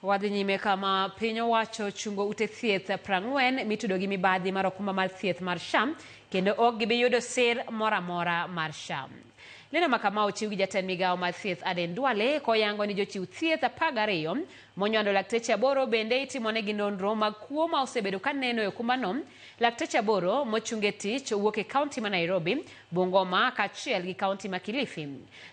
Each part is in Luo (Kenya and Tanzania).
Wadhi nyime kama piny owacho chungo ute thieth 40 mitudo gi mibadhi mar okumba mar thieth mar SHA kendo ok gibi yudo sir mora mora mar SHA. Leno makama ochiw gi jatend migao mar Thieth Aden Duale koyango ni jochiw thieth 12 monywando lakteche 8 bende itimonegi nonro mag kuo ma osebedo ka neno e okumbano. Lakteche 8 mochunge tich wuok e kaunti ma Nairobi, Bungoma kaachiel gi kaunti ma Kilifi.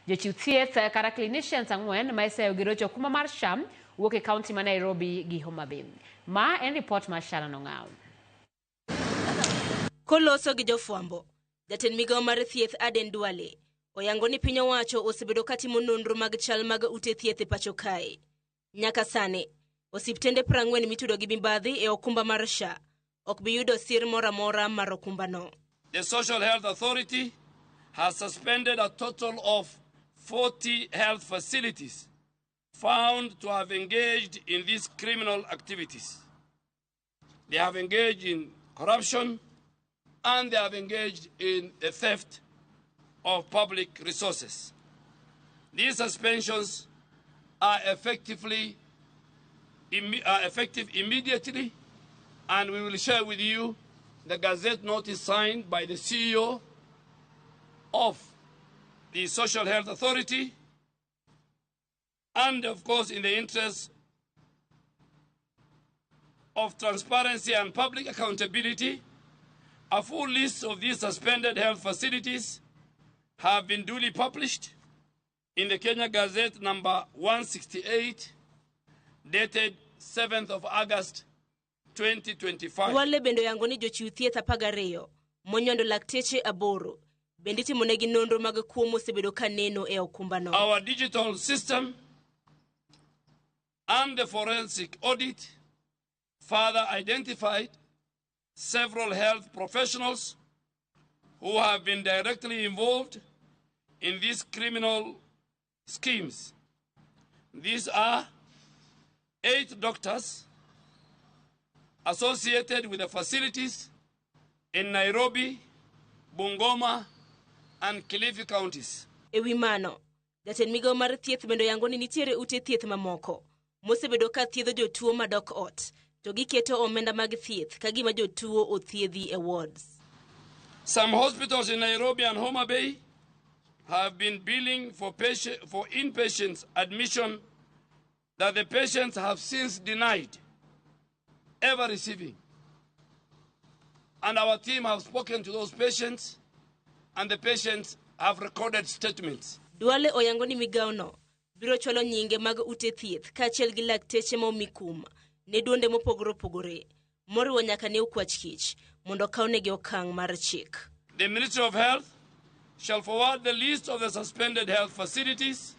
Jochiw thieth kata clinicians 4 ma iseyo gi rocho okumba mar SHA wuok e kaunti ma Nairobi gi Homa Bay. Ma en report mar SHA nong'aw. Koloso gi jofwambo, jatend migao mar Thieth Aden Duale oyango ni piny owacho osebedo katimo nonro mag chal mag ute thieth e pacho kae. Nyaka sane, osiptende 40 mitudo gi mibadhi e okumba mar SHA ok bi yudo sir mora mora mar okumbano. The Social Health Authority has suspended a total of 40 health facilities found to have engaged in these criminal activities. They have engaged in corruption and they have engaged in the theft of public resources. These suspensions are effective immediately, and we will share with you the Gazette notice signed by the CEO of the Social Health Authority, and of course in the interest of transparency and public accountability, a full list of these suspended health facilities have been duly published in the Kenya Gazette number 168, dated 7th of August 2025. Wale bendo yango ni jochiw thieth 12 monywando lakteche 8 bende timonegi nonro mag kuo mosebedo ka neno e okumbano. Our digital system and the forensic audit further identified several health professionals who have been directly involved in these criminal schemes. These are 8 doctors associated with the facilities in Nairobi, Bungoma, and Kilifi counties. Ewi mano, jatend migao mar thieth bendo yango ni nitiere ute thieth mamoko mosebedo ka thiedho jotuo madok ot to giketo omenda mag thieth ka gima jotuo othiedhi e wards. Some hospitals in Nairobi and Homa Bay have been billing for inpatients admission that the patients have since denied ever receiving. And our team have spoken to those patients, and the patients have recorded statements. Duale oyango ni migao no biro cholo nyinge mag ute thieth kaachiel gi lakteche momikum ne duonde mopogore moriwo nyaka ne okwach kich mondo kawnegi okang' mar chik. The Ministry of Health shall forward the list of the suspended health facilities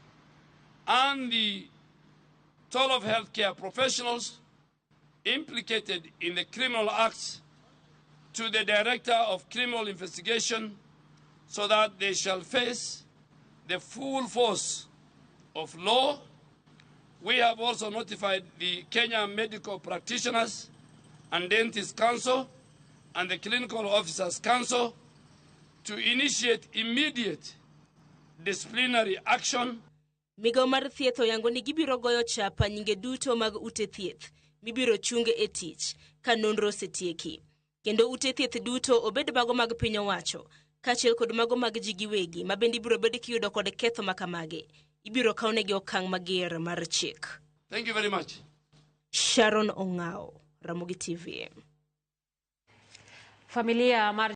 and the toll of healthcare professionals implicated in the criminal acts to the Director of Criminal Investigation so that they shall face the full force of law. We have also notified the Kenya Medical Practitioners and Dentists Council and the Clinical Officers Council to initiate immediate disciplinary action. Migao mar thieth oyango ni gibiro goyo chapa nyinge duto mag ute thieth mibiro chunge e tich ka nonro setieki. Kendo ute thieth duto obed mago mag piny owacho kaachiel kod mago mag ji giwegi ma bende ibiro bed kiyudo kod ketho makamage ibiro kawnegi okang' mager mar chik. Thank you very much. Sharon Ong'ao, Ramogi TV. Familia mar